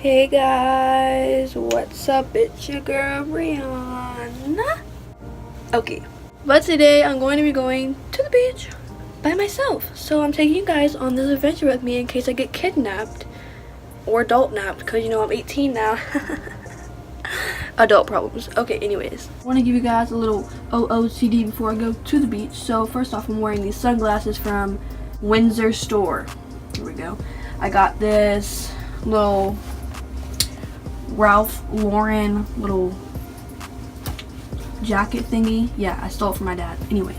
Hey guys, what's up? It's your girl Brianna. Okay, but today I'm going to be going to the beach by myself. So I'm taking you guys on this adventure with me in case I get kidnapped or adult napped, because you know I'm 18 now. Adult problems. Okay, anyways, I want to give you guys a little OOTD before I go to the beach. So first off, I'm wearing these sunglasses from Windsor store. Here we go. I got this little Ralph Lauren little jacket thingy. Yeah, I stole it from my dad. Anyways,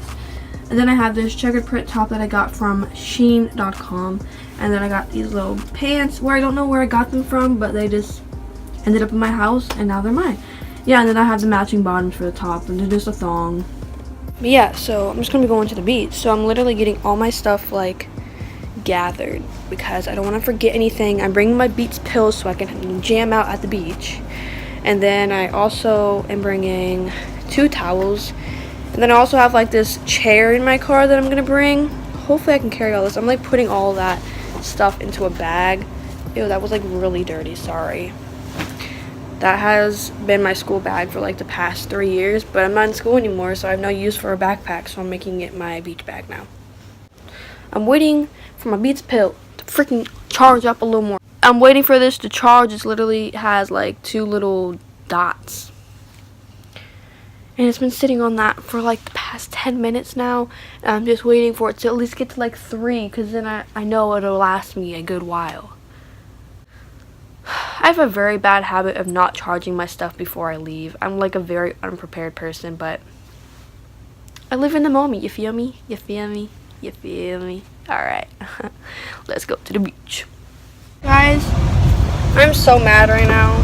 and then I have this checkered print top that I got from Shein.com, and then I got these little pants where I don't know where I got them from, but they just ended up in my house and now they're mine. Yeah, and then I have the matching bottoms for the top and then just a thong. But yeah, so I'm just gonna be going to the beach. So I'm literally getting all my stuff like gathered because I don't want to forget anything. I'm bringing my Beats pills so I can jam out at the beach, and then I also am bringing 2 towels, and then I also have like this chair in my car that I'm gonna bring. Hopefully I can carry all this. I'm like putting all that stuff into a bag. Ew, that was like really dirty, sorry. That has been my school bag for like the past 3 years, but I'm not in school anymore, so I have no use for a backpack, so I'm making it my beach bag now. I'm waiting for my Beats pill to freaking charge up a little more. I'm waiting for this to charge. It literally has like 2 little dots. And it's been sitting on that for like the past 10 minutes now. And I'm just waiting for it to at least get to like 3, because then I know it'll last me a good while. I have a very bad habit of not charging my stuff before I leave. I'm like a very unprepared person, but I live in the moment, you feel me? You feel me? You feel me? Alright, let's go to the beach. Guys, I'm so mad right now.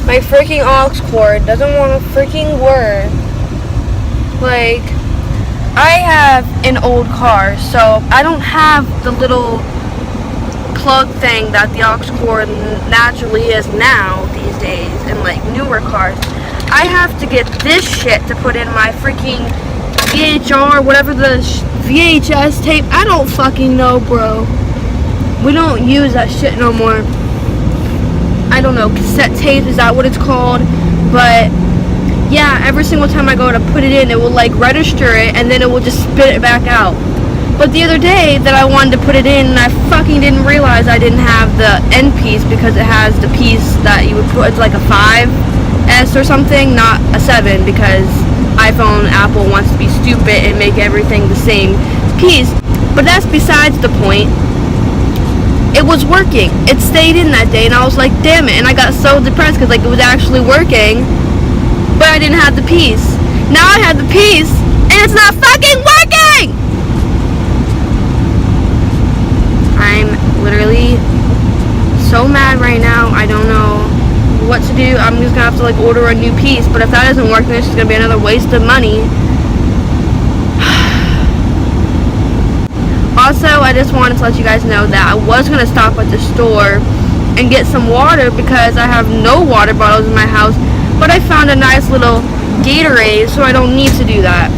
My freaking aux cord doesn't want to freaking work. Like, I have an old car, so I don't have the little plug thing that the aux cord naturally is now these days in like newer cars. I have to get this shit to put in my freaking VHR, whatever the VHS tape. I don't fucking know, bro. We don't use that shit no more. I don't know, cassette tape, is that what it's called? But yeah, every single time I go to put it in, it will like register it and then it will just spit it back out. But the other day that I wanted to put it in, I fucking didn't realize I didn't have the end piece, because it has the piece that you would put, it's like a 5S or something, not a 7, because iPhone, Apple wants to be stupid and make everything the same piece. But that's besides the point. It was working. It stayed in that day, and I was like, damn it. And I got so depressed because like it was actually working, but I didn't have the piece. Now I have the piece, and it's not fucking working! I'm literally so mad right now. I don't know what to do. I'm just gonna have to like order a new piece, but if that doesn't work, then it's just gonna be another waste of money. Also, I just wanted to let you guys know that I was gonna stop at the store and get some water because I have no water bottles in my house, but I found a nice little Gatorade, so I don't need to do that.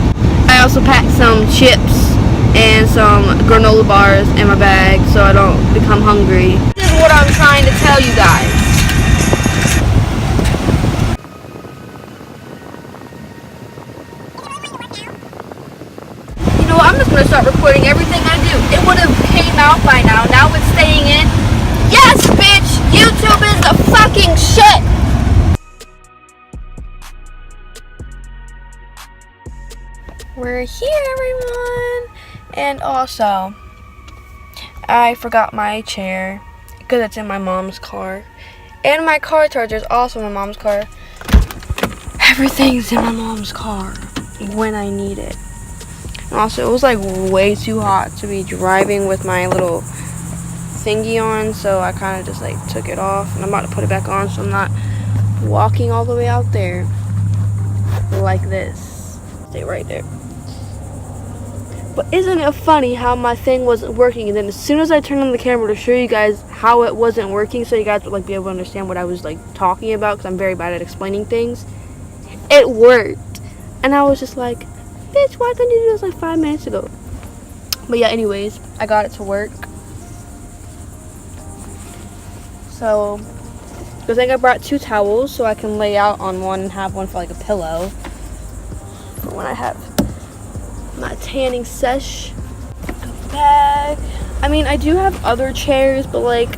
I also packed some chips and some granola bars in my bag so I don't become hungry. This is what I'm trying to tell you guys. You know what, I'm just gonna start recording everything I do. It would have came out by now. Now it's staying in. Yes, bitch! YouTube is the fucking shit! We're here, everyone! And also, I forgot my chair because it's in my mom's car. And my car charger is also in my mom's car. Everything's in my mom's car when I need it. And also, it was like way too hot to be driving with my little thingy on, so I kind of just like took it off, and I'm about to put it back on so I'm not walking all the way out there like this. Stay right there. But isn't it funny how my thing wasn't working, and then as soon as I turned on the camera to show you guys how it wasn't working, so you guys would like be able to understand what I was like talking about, because I'm very bad at explaining things, it worked. And I was just like, bitch, why couldn't you do this like 5 minutes ago? But yeah, anyways, I got it to work. So Because I think I brought 2 towels so I can lay out on one and have one for like a pillow for when I have my tanning sesh. A bag. I mean, I do have other chairs, but like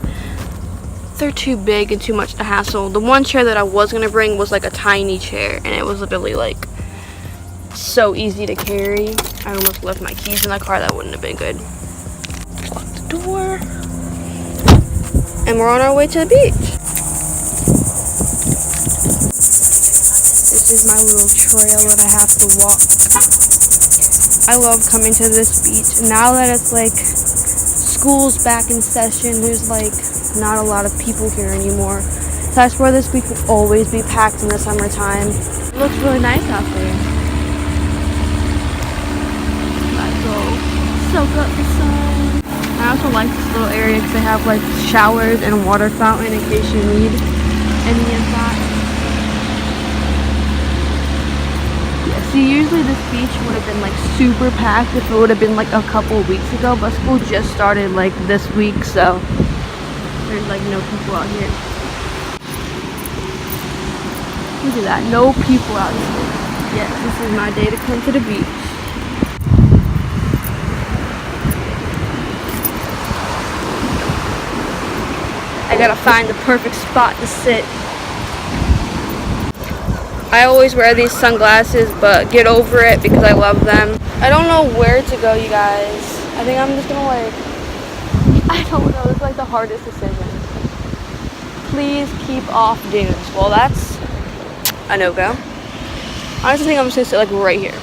they're too big and too much to hassle. The one chair that I was gonna bring was like a tiny chair, and it was literally like so easy to carry. I almost left my keys in the car. That wouldn't have been good. Lock the door, and we're on our way to the beach. This is my little trail that I have to walk. I love coming to this beach. Now that it's like school's back in session, there's like not a lot of people here anymore. So I swear this beach will always be packed in the summertime. It looks really nice out there. I go soak up the sun. I also like this little area because they have like showers and a water fountain in case you need any of that. Yeah, see, usually this beach would have been like super packed if it would have been like a couple of weeks ago, but school just started like this week, so there's like no people out here. Look at that, no people out here. Yes, this is my day to come to the beach. I gotta find the perfect spot to sit. I always wear these sunglasses, but get over it because I love them. I don't know where to go, you guys. I think I'm just gonna like, I don't know, it's like the hardest decision. Please keep off dunes. Well, that's a no-go. I honestly think I'm just gonna sit like right here.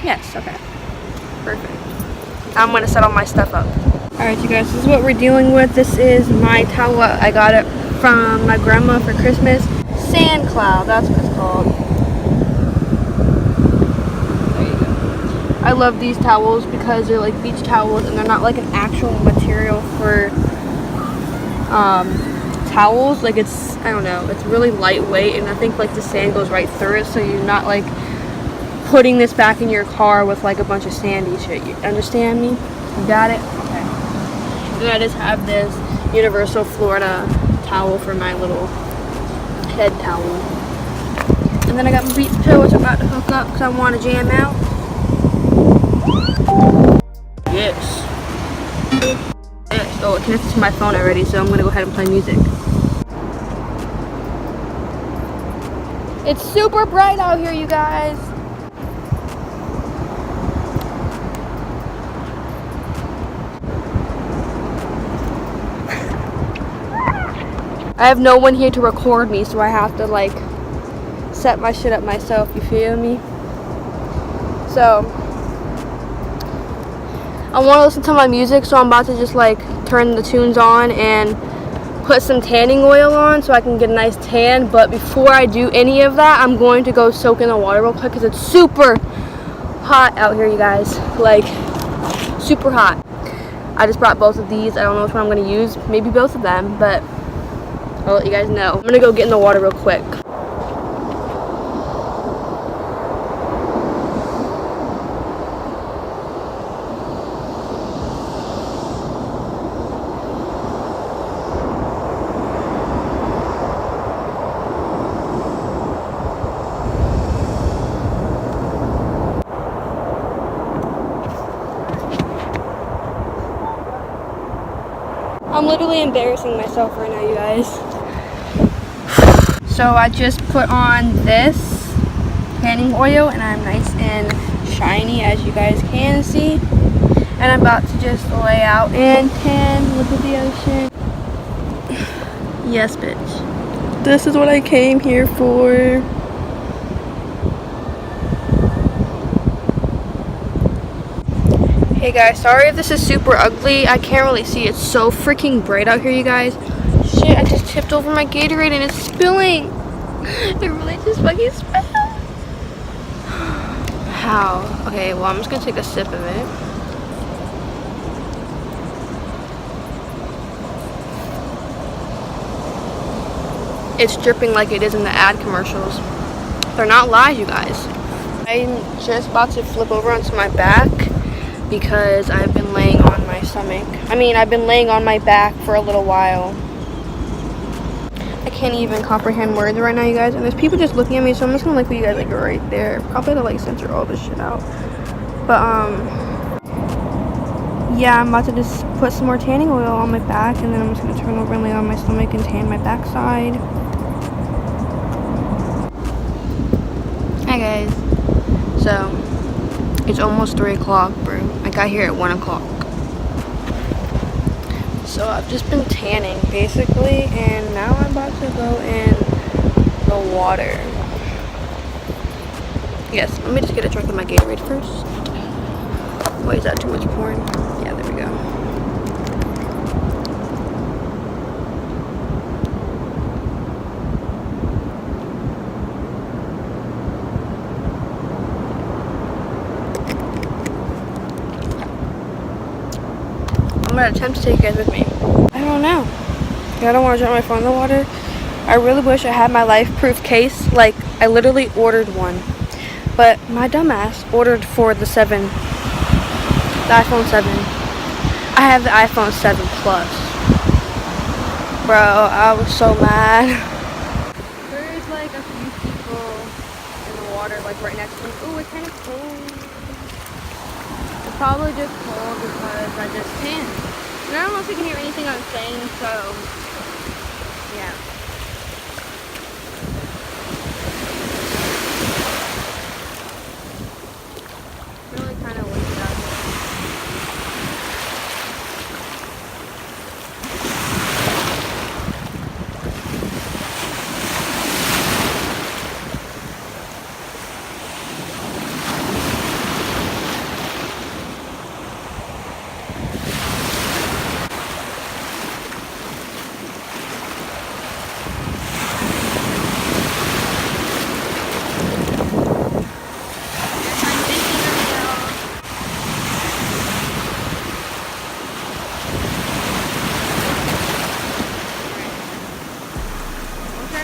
Yes, okay. Perfect. I'm gonna set all my stuff up. Alright, you guys, this is what we're dealing with. This is my towel. I got it from my grandma for Christmas. Sand cloud, that's what it's called. There you go. I love these towels because they're like beach towels and they're not like an actual material for towels. Like it's, I don't know, it's really lightweight, and I think like the sand goes right through it, so you're not like putting this back in your car with like a bunch of sandy shit. You understand me? You got it? Okay. And I just have this Universal Florida towel for my little head towel. And then I got my beach pillow, which I'm about to hook up because I want to jam out. Yes. Yes. Oh, it connected to my phone already, so I'm going to go ahead and play music. It's super bright out here, you guys. I have no one here to record me, so I have to like set my shit up myself, you feel me? So I want to listen to my music, so I'm about to just like turn the tunes on and put some tanning oil on so I can get a nice tan. But before I do any of that, I'm going to go soak in the water real quick because it's super hot out here, you guys. Like super hot. I just brought both of these. I don't know which one I'm going to use. Maybe both of them, but I'll let you guys know. I'm gonna go get in the water real quick. I'm literally embarrassing myself right now, you guys. So I just put on this tanning oil and I'm nice and shiny, as you guys can see. And I'm about to just lay out and tan. Look at the ocean. Yes, bitch. This is what I came here for. Hey guys, sorry if this is super ugly. I can't really see. It's so freaking bright out here, you guys. Shit, I just tipped over my Gatorade and it's spilling. It really just fucking spilled. How? Okay, well, I'm just gonna take a sip of it. It's dripping like it is in the ad commercials. They're not lies, you guys. I'm just about to flip over onto my back because I've been laying on my stomach. I've been laying on my back for a little while. I can't even comprehend words right now, you guys. And there's people just looking at me, so I'm just gonna put you guys right there. Probably to censor all this shit out. But yeah, I'm about to just put some more tanning oil on my back, and then I'm just gonna turn over and lay on my stomach and tan my backside. Hi guys. So it's almost 3 o'clock, bro. I got here at 1 o'clock. So I've just been tanning basically, and now I'm about to go in the water. Yes, let me just get a drink of my Gatorade first. Wait, is that too much porn? Yeah, there we go. I'm gonna attempt to take you guys with me. I don't know. I don't want to drop my phone in the water. I really wish I had my life-proof case. Like, I literally ordered one. But my dumbass ordered for the iPhone 7. I have the iPhone 7 Plus. Bro, I was so mad. There's like a few people in the water, like right next to me. Ooh, it's kind of cold. It's probably just cold because I just tanned. And I don't know if you can hear anything I'm saying, so yeah. Really kind of windy out here.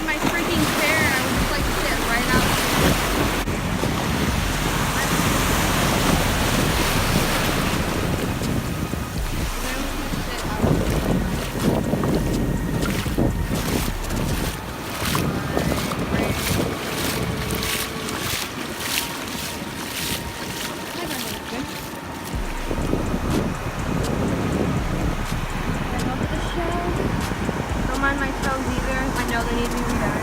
My freaking chair, I would just like sit right out there. Don't mind my toes either. I know they need to be redone.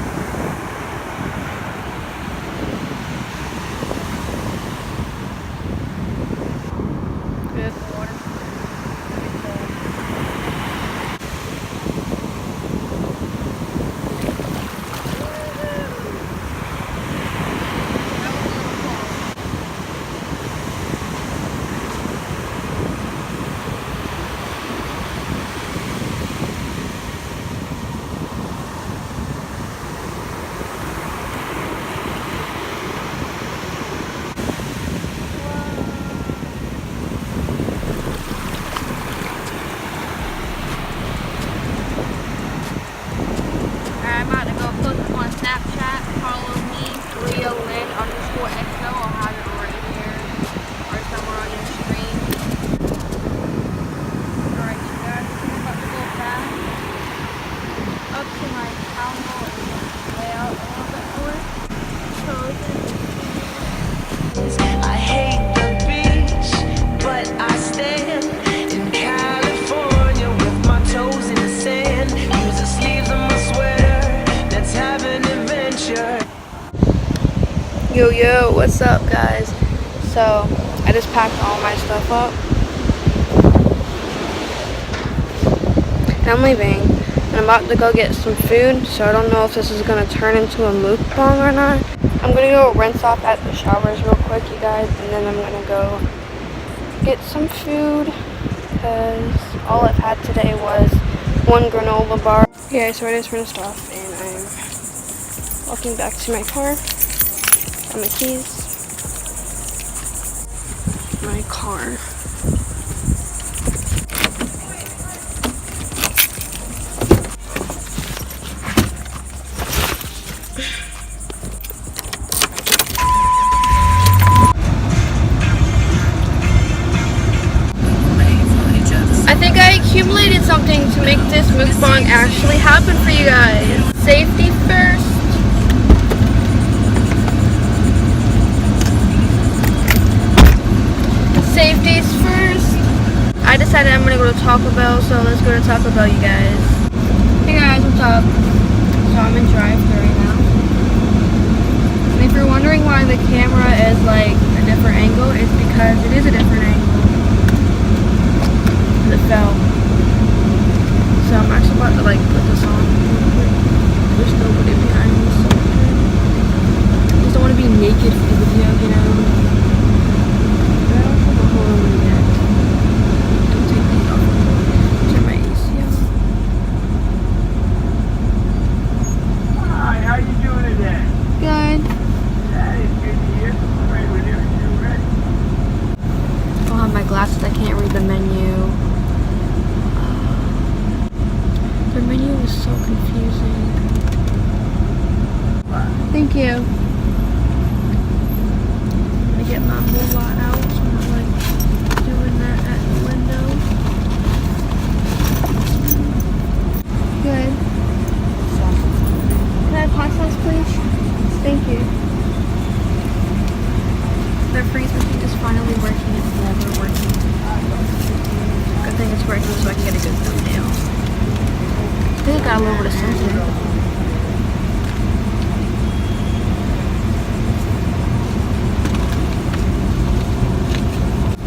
Good water. I'm about to go post up on Snapchat. Follow me, LeoLynn_XO. I'll have it right here or somewhere on your screen. Alright, you guys, I'm about to go back up to my towel and lay out a little bit more. I hate the beach, but I stand in California with my toes in the sand. Use the sleeves of my sweater. Let's have an adventure. Yo, what's up, guys? So, I just packed all my stuff up. And I'm leaving. And I'm about to go get some food, so I don't know if this is going to turn into a mukbang or not. I'm going to go rinse off at the showers real quick, you guys, and then I'm going to go get some food, because all I've had today was one granola bar. Yeah, so I just rinsed off, and I'm walking back to my car. Got my keys. My car. accumulated something to make this mukbang actually happen for you guys. Safety first. Safety's first. I decided I'm gonna go to Taco Bell, so let's go to Taco Bell, you guys. Hey guys, what's up? So I'm in drive-thru right now. And if you're wondering why the camera is like a different angle, it's because it is a different angle. It fell. So I'm actually about to like put this on. There's nobody behind me, so I just don't want to be naked for the video, you know. But I don't have a whole one yet. Don't take these off. Turn my AC on. Hi, how you doing today? Good. Yeah, it's good to hear. Right when you're ready. I don't have my glasses. I can't read the menu. The menu is so confusing. Thank you. I'm gonna get my moolah out so I'm not like doing that at the window. Good. Can I have hot sauce, please? Thank you. The freeze machine is finally working. It's never working. Good thing it's working so I can get a good thumbnail. I think I got a little bit of something.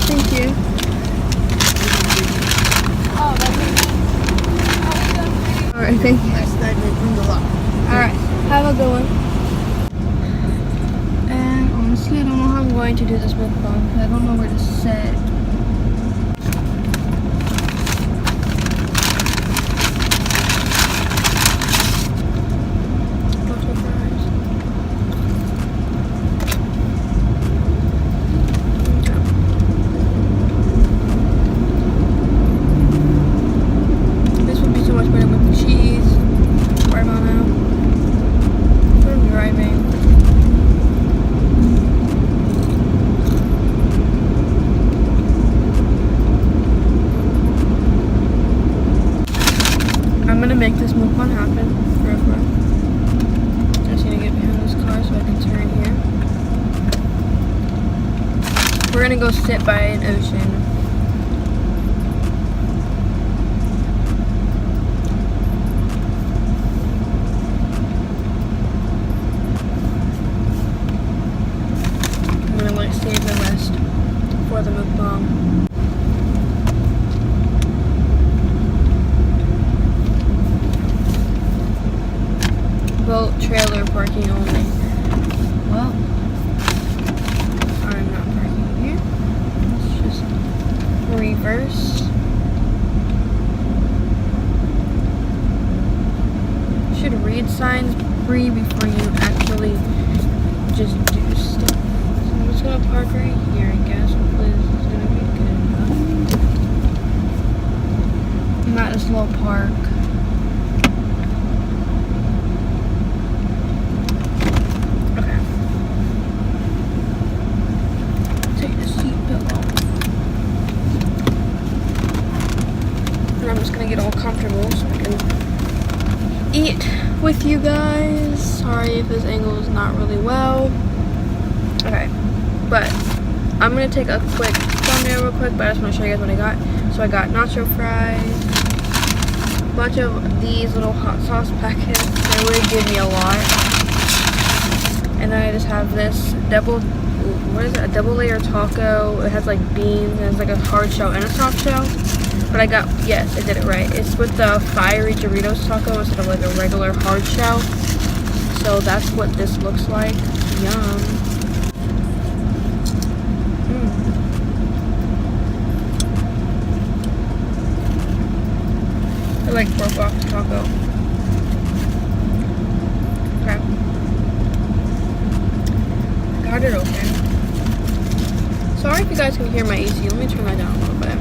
Thank you. Alright, thank you. Alright, have a good one. And honestly, I don't know how I'm going to do this mukbang because I don't know where to sit. Make this mukbang happen real quick. I just need to get behind this car so I can turn here. We're gonna go sit by an ocean. I'm gonna like save the rest for the mukbang. Boat trailer parking only. Well, I'm not parking here. Let's just reverse. You should read signs before you actually just do stuff. So I'm just gonna park right here, I guess. Hopefully this is gonna be good enough. I'm at a slow park. I'm just gonna get all comfortable so I can eat with you guys. Sorry if this angle is not really well. Okay, but I'm gonna take a quick thumbnail real quick, but I just want to show you guys what I got. So I got nacho fries, a bunch of these little hot sauce packets. They really give me a lot. And then I just have this double layer taco. It has like beans and it's like a hard shell and a soft shell. But I got, yes, I did it right. It's with the fiery Doritos taco instead of like a regular hard shell. So that's what this looks like. Yum. I like pork box taco. Okay. Got it open. Sorry if you guys can hear my AC. Let me turn that down a little bit.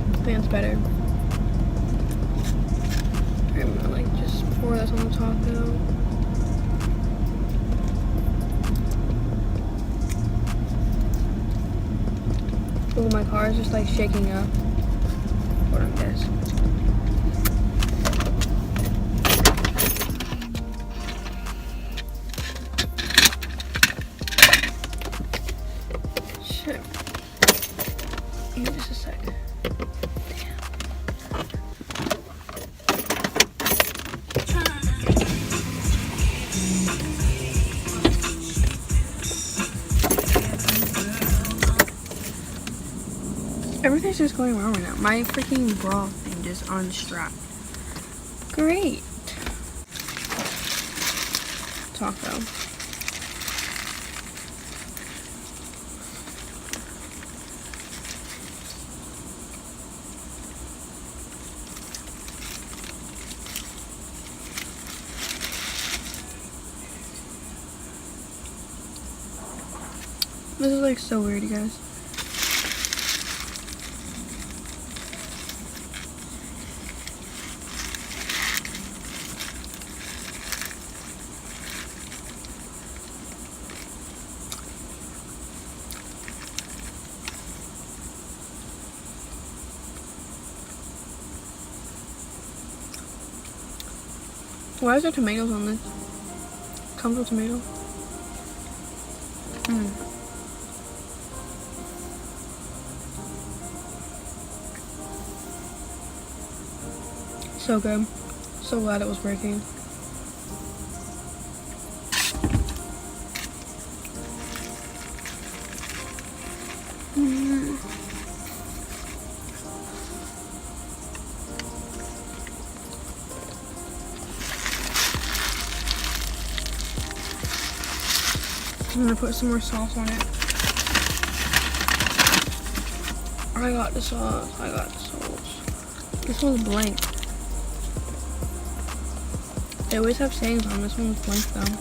I think it's better. I'm gonna like just pour this on the taco. Oh, my car is just like shaking up. Hold on, guys. Shit. Give me just a sec. Everything's just going wrong right now. My freaking bra thing just unstrapped. Great. Taco. This is like so weird, you guys. Why is there tomatoes on this? Comes with tomato. So good. So glad it was working. I'm gonna put some more sauce on it. I got the sauce. I got the sauce. This one's blank. They always have sayings on this one's blank though.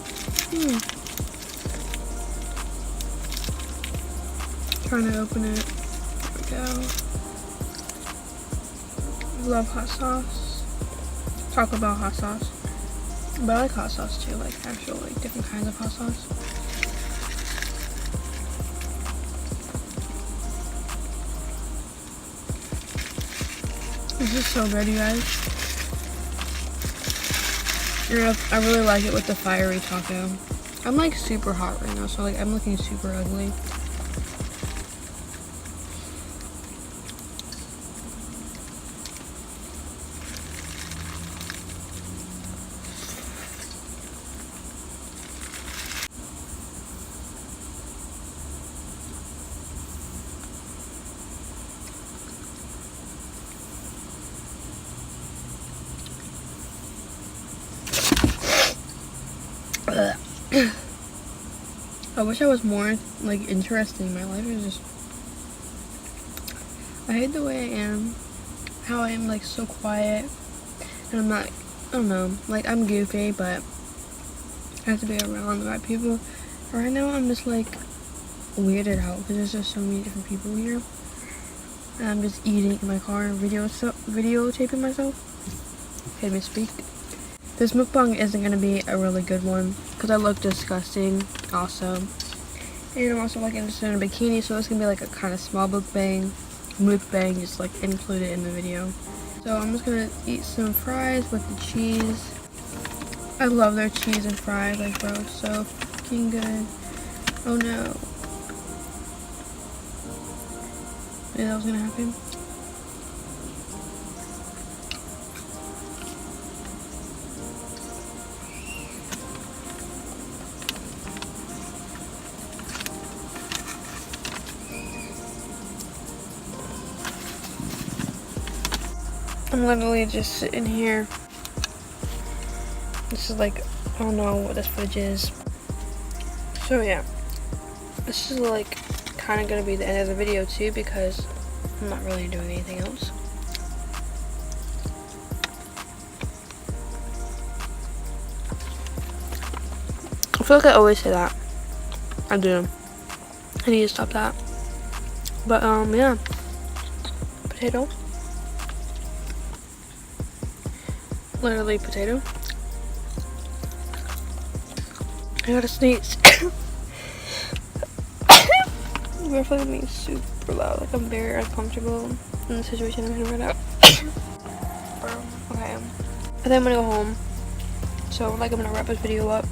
Trying to open it. There we go. Love hot sauce. Talk about hot sauce. But I like hot sauce too, like actual like different kinds of hot sauce. This is so good, you guys. I really like it with the fiery taco. I'm like super hot right now, so like I'm looking super ugly. I wish I was more like interesting. My life is just, I hate the way I am, how I am like so quiet, and I'm not, I don't know, like I'm goofy, but I have to be around the right people. Right now I'm just like weirded out because there's just so many different people here, and I'm just eating in my car and videotaping myself. Okay, let me speak. This mukbang isn't going to be a really good one because I look disgusting also. And I'm also like interested in a bikini, so it's going to be like a kind of small mukbang just like included in the video. So I'm just going to eat some fries with the cheese. I love their cheese and fries, like bro, it's so fucking good. Oh no. Maybe that was going to happen. I'm literally just sitting here. This is like, I don't know what this footage is. So yeah, this is like kind of gonna be the end of the video too because I'm not really doing anything else. I feel like I always say that. I do. I need to stop that. But yeah. Potato. Literally potato. I gotta sneeze. We're feeling me super loud. Like I'm very uncomfortable in the situation I'm in right now. Okay. I think I'm gonna go home. So like I'm gonna wrap this video up.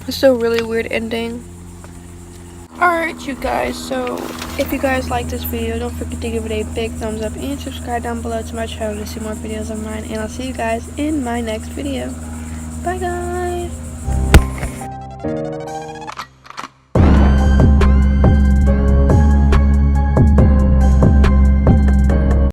It's still a really weird ending. Alright you guys, so if you guys like this video, don't forget to give it a big thumbs up and subscribe down below to my channel to see more videos of mine, and I'll see you guys in my next video. Bye guys.